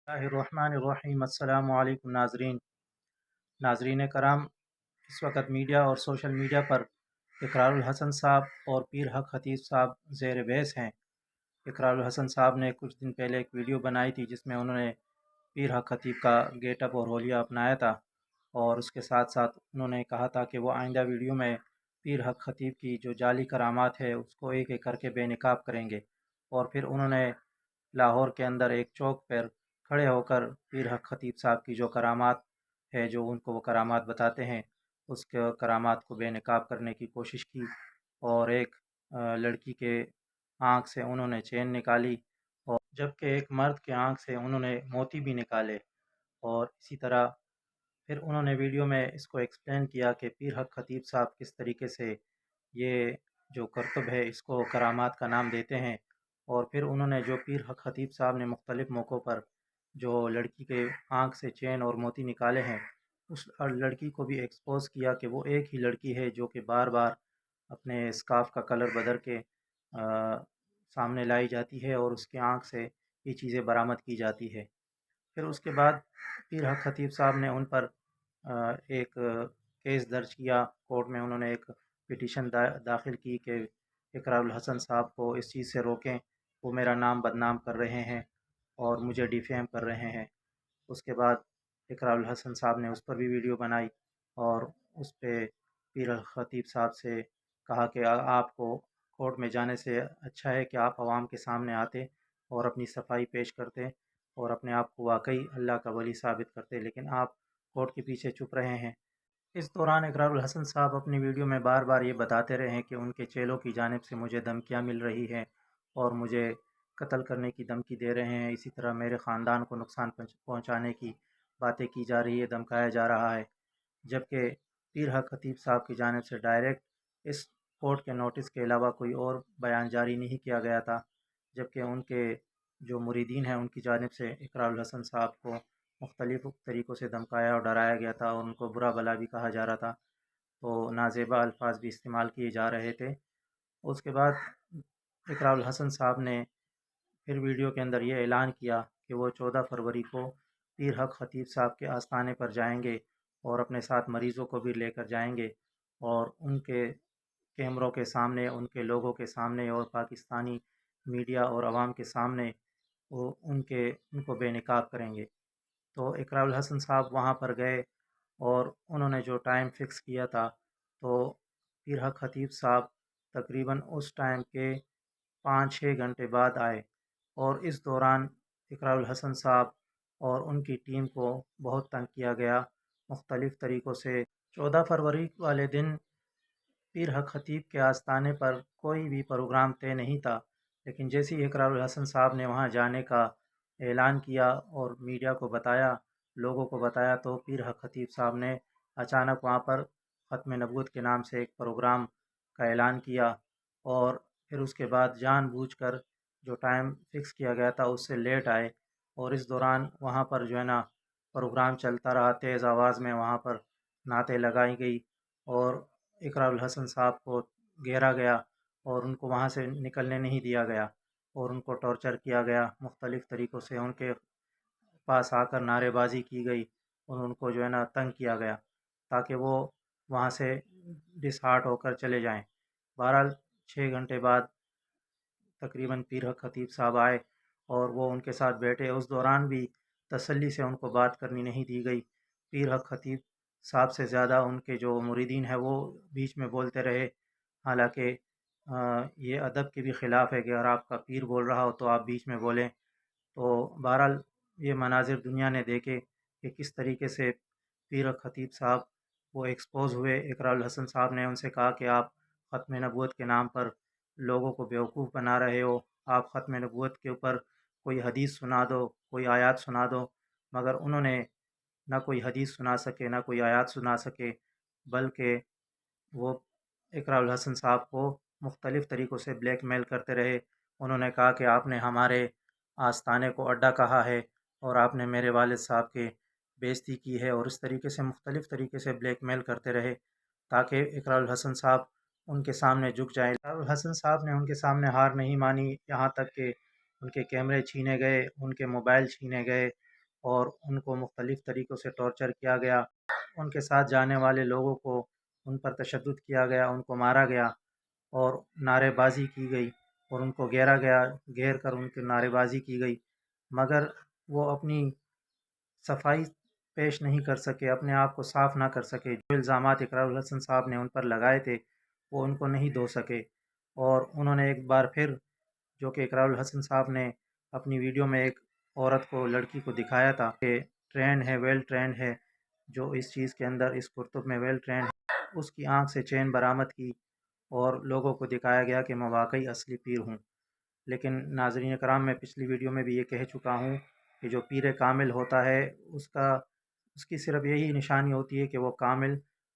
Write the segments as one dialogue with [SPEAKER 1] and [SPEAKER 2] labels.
[SPEAKER 1] الرحمن السلام علیکم ناظرین کرام، اس وقت میڈیا اور سوشل میڈیا پر اقرار الحسن صاحب اور پیر حق خطیب صاحب زیر بحث ہیں۔ اقرار الحسن صاحب نے کچھ دن پہلے ایک ویڈیو بنائی تھی جس میں انہوں نے پیر حق خطیب کا گیٹ اپ اور حلیہ اپنایا تھا، اور اس کے ساتھ ساتھ انہوں نے کہا تھا کہ وہ آئندہ ویڈیو میں پیر حق خطیب کی جو جعلی کرامات ہے اس کو ایک ایک کر کے بے نقاب کریں گے۔ اور پھر انہوں نے لاہور کے اندر ایک چوک پر کھڑے ہو کر پیر حق خطیب صاحب کی جو کرامات ہے، جو ان کو وہ کرامات بتاتے ہیں، اس کے کرامات کو بے نقاب کرنے کی کوشش کی، اور ایک لڑکی کے آنکھ سے انہوں نے چین نکالی، اور جبکہ ایک مرد کے آنکھ سے انہوں نے موتی بھی نکالے۔ اور اسی طرح پھر انہوں نے ویڈیو میں اس کو ایکسپلین کیا کہ پیر حق خطیب صاحب کس طریقے سے یہ جو کرتب ہے اس کو کرامات کا نام دیتے ہیں۔ اور پھر انہوں نے جو پیر حق خطیب صاحب نے مختلف موقعوں پر جو لڑکی کے آنکھ سے چین اور موتی نکالے ہیں، اس لڑکی کو بھی ایکسپوز کیا کہ وہ ایک ہی لڑکی ہے جو کہ بار بار اپنے اسکارف کا کلر بدل کے سامنے لائی جاتی ہے، اور اس کے آنکھ سے یہ چیزیں برآمد کی جاتی ہے۔ پھر اس کے بعد پیر حق خطیب صاحب نے ان پر ایک کیس درج کیا کورٹ میں۔ انہوں نے ایک پٹیشن داخل کی کہ اقرار الحسن صاحب کو اس چیز سے روکیں، وہ میرا نام بدنام کر رہے ہیں اور مجھے ڈیفیم کر رہے ہیں۔ اس کے بعد اقرار الحسن صاحب نے اس پر بھی ویڈیو بنائی، اور اس پہ پیر خطیب صاحب سے کہا کہ آپ کو کورٹ میں جانے سے اچھا ہے کہ آپ عوام کے سامنے آتے اور اپنی صفائی پیش کرتے اور اپنے آپ کو واقعی اللہ کا ولی ثابت کرتے، لیکن آپ کورٹ کے پیچھے چھپ رہے ہیں۔ اس دوران اقرار الحسن صاحب اپنی ویڈیو میں بار بار یہ بتاتے رہے ہیں کہ ان کے چیلوں کی جانب سے مجھے دھمکیاں مل رہی ہیں اور مجھے قتل کرنے کی دھمکی دے رہے ہیں، اسی طرح میرے خاندان کو نقصان پہنچانے کی باتیں کی جا رہی ہے، دھمکایا جا رہا ہے۔ جبکہ پیر حق خطیب صاحب کی جانب سے ڈائریکٹ اس کورٹ کے نوٹس کے علاوہ کوئی اور بیان جاری نہیں کیا گیا تھا، جبکہ ان کے جو مریدین ہیں ان کی جانب سے اقرار الحسن صاحب کو مختلف طریقوں سے دھمکایا اور ڈرایا گیا تھا، اور ان کو برا بلا بھی کہا جا رہا تھا، تو نازیبا الفاظ بھی استعمال کیے جا رہے تھے۔ اس کے بعد اقرار الحسن صاحب نے پھر ویڈیو کے اندر یہ اعلان کیا کہ وہ 14 فروری کو پیر حق خطیب صاحب کے آستانے پر جائیں گے اور اپنے ساتھ مریضوں کو بھی لے کر جائیں گے، اور ان کے کیمروں کے سامنے، ان کے لوگوں کے سامنے اور پاکستانی میڈیا اور عوام کے سامنے وہ ان کو بے نقاب کریں گے۔ تو اقرار الحسن صاحب وہاں پر گئے، اور انہوں نے جو ٹائم فکس کیا تھا، تو پیر حق خطیب صاحب تقریباً اس ٹائم کے 5-6 گھنٹے بعد آئے، اور اس دوران اقرار الحسن صاحب اور ان کی ٹیم کو بہت تنگ کیا گیا مختلف طریقوں سے۔ 14 فروری والے دن پیر حق خطیب کے آستانے پر کوئی بھی پروگرام طے نہیں تھا، لیکن جیسے ہی اقرار الحسن صاحب نے وہاں جانے کا اعلان کیا اور میڈیا کو بتایا، لوگوں کو بتایا، تو پیر حق خطیب صاحب نے اچانک وہاں پر ختم نبوت کے نام سے ایک پروگرام کا اعلان کیا، اور پھر اس کے بعد جان بوجھ کر جو ٹائم فکس کیا گیا تھا اس سے لیٹ آئے، اور اس دوران وہاں پر جو ہے نا پروگرام چلتا رہا، تیز آواز میں وہاں پر نعتیں لگائی گئی، اور اقرار الحسن صاحب کو گھیرا گیا اور ان کو وہاں سے نکلنے نہیں دیا گیا، اور ان کو ٹارچر کیا گیا مختلف طریقوں سے، ان کے پاس آ کر نعرے بازی کی گئی اور ان کو جو ہے نا تنگ کیا گیا تاکہ وہ وہاں سے ڈس ہارٹ ہو کر چلے جائیں۔ بہرحال 6 گھنٹے بعد تقریباً پیر حق خطیب صاحب آئے اور وہ ان کے ساتھ بیٹھے، اس دوران بھی تسلی سے ان کو بات کرنی نہیں دی گئی۔ پیر حق خطیب صاحب سے زیادہ ان کے جو مریدین ہیں وہ بیچ میں بولتے رہے، حالانکہ یہ ادب کے بھی خلاف ہے کہ اگر آپ کا پیر بول رہا ہو تو آپ بیچ میں بولیں۔ تو بہرحال یہ مناظر دنیا نے دیکھے کہ کس طریقے سے پیر خطیب صاحب وہ ایکسپوز ہوئے۔ اقرار الحسن صاحب نے ان سے کہا کہ آپ ختم نبوت کے نام پر لوگوں کو بیوقوف بنا رہے ہو، آپ ختم نبوت کے اوپر کوئی حدیث سنا دو، کوئی آیات سنا دو، مگر انہوں نے نہ کوئی حدیث سنا سکے نہ کوئی آیات سنا سکے، بلکہ وہ اقرار الحسن صاحب کو مختلف طریقوں سے بلیک میل کرتے رہے۔ انہوں نے کہا کہ آپ نے ہمارے آستانے کو اڈا کہا ہے اور آپ نے میرے والد صاحب کے بےعزتی کی ہے، اور اس طریقے سے مختلف طریقے سے بلیک میل کرتے رہے تاکہ اقرار الحسن صاحب ان کے سامنے جھک جائیں۔ اقرار الحسن صاحب نے ان کے سامنے ہار نہیں مانی، یہاں تک کہ ان کے کیمرے چھینے گئے، ان کے موبائل چھینے گئے، اور ان کو مختلف طریقوں سے ٹارچر کیا گیا، ان کے ساتھ جانے والے لوگوں کو ان پر تشدد کیا گیا، ان کو مارا گیا اور نعرے بازی کی گئی اور ان کو گھیرا گیا، گھیر کر ان کی نعرے بازی کی گئی، مگر وہ اپنی صفائی پیش نہیں کر سکے، اپنے آپ کو صاف نہ کر سکے۔ جو الزامات اقرار الحسن صاحب نے ان پر لگائے تھے وہ ان کو نہیں دھو سکے، اور انہوں نے ایک بار پھر، جو کہ اقرار الحسن صاحب نے اپنی ویڈیو میں ایک عورت کو، لڑکی کو دکھایا تھا کہ ٹرینڈ ہے، ویل ٹرینڈ ہے، جو اس چیز کے اندر، اس کرتب میں ویل ٹرینڈ ہے، اس کی آنکھ سے چین برآمد کی اور لوگوں کو دکھایا گیا کہ میں واقعی اصلی پیر ہوں۔ لیکن ناظرین کرام، میں پچھلی ویڈیو میں بھی یہ کہہ چکا ہوں کہ جو پیر کامل ہوتا ہے اس کی صرف یہی نشانی ہوتی ہے کہ وہ کامل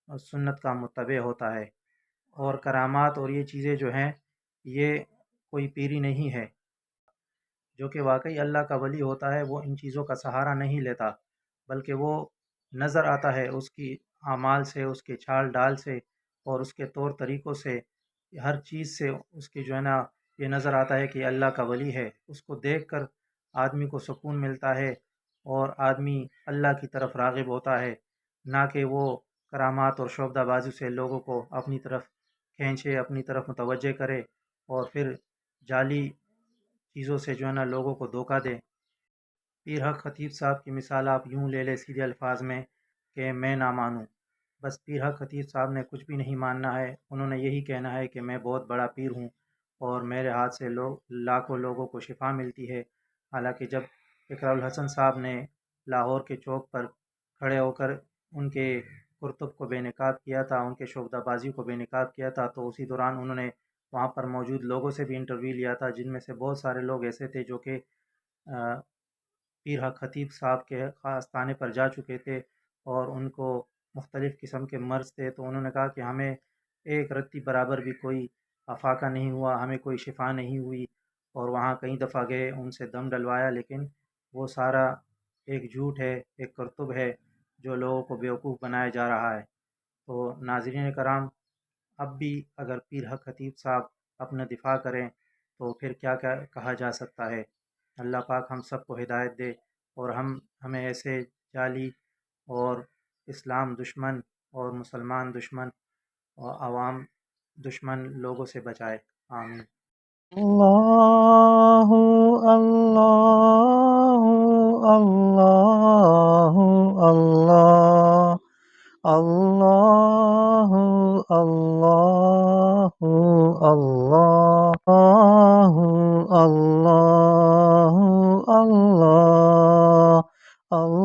[SPEAKER 1] اور سنت کا متبع ہوتا ہے، اور کرامات اور یہ چیزیں جو ہیں یہ کوئی پیری نہیں ہے۔ جو کہ واقعی اللہ کا ولی ہوتا ہے وہ ان چیزوں کا سہارا نہیں لیتا، بلکہ وہ نظر آتا ہے اس کی اعمال سے، اس کے چھال ڈال سے اور اس کے طور طریقوں سے، ہر چیز سے اس کی جو ہے نا یہ نظر آتا ہے کہ اللہ کا ولی ہے۔ اس کو دیکھ کر آدمی کو سکون ملتا ہے اور آدمی اللہ کی طرف راغب ہوتا ہے، نہ کہ وہ کرامات اور شعبدہ بازی سے لوگوں کو اپنی طرف کھینچے، اپنی طرف متوجہ کرے اور پھر جعلی چیزوں سے جو ہے نا لوگوں کو دھوکہ دے۔ پیر حق خطیب صاحب کی مثال آپ یوں لے لیں سیدھے الفاظ میں کہ میں نہ مانوں، بس پیر حق خطیب صاحب نے کچھ بھی نہیں ماننا ہے، انہوں نے یہی کہنا ہے کہ میں بہت بڑا پیر ہوں اور میرے ہاتھ سے لاکھوں لوگوں کو شفا ملتی ہے۔ حالانکہ جب اقرار الحسن صاحب نے لاہور کے چوک پر کھڑے ہو کر ان کے کرتب کو بے نقاب کیا تھا، ان کے شعبدہ بازی کو بے نقاب کیا تھا، تو اسی دوران انہوں نے وہاں پر موجود لوگوں سے بھی انٹرویو لیا تھا، جن میں سے بہت سارے لوگ ایسے تھے جو کہ پیر حق خطیب صاحب کے آستانے پر جا چکے تھے اور ان کو مختلف قسم کے مرض تھے، تو انہوں نے کہا کہ ہمیں ایک رتی برابر بھی کوئی افاقہ نہیں ہوا، ہمیں کوئی شفا نہیں ہوئی، اور وہاں کئی دفعہ گئے، ان سے دم ڈلوایا، لیکن وہ سارا ایک جھوٹ ہے، ایک کرتب ہے جو لوگوں کو بیوقوف بنایا جا رہا ہے۔ تو ناظرین کرام، اب بھی اگر پیر حق خطیب صاحب اپنا دفاع کریں تو پھر کیا کیا کہا جا سکتا ہے۔ اللہ پاک ہم سب کو ہدایت دے اور ہمیں ایسے جعلی اور اسلام دشمن اور مسلمان دشمن اور عوام دشمن لوگوں سے بچائے، آمین۔
[SPEAKER 2] اللہ اللہ اللہ اللہ اللہ اللہ اللہ اللہ اللہ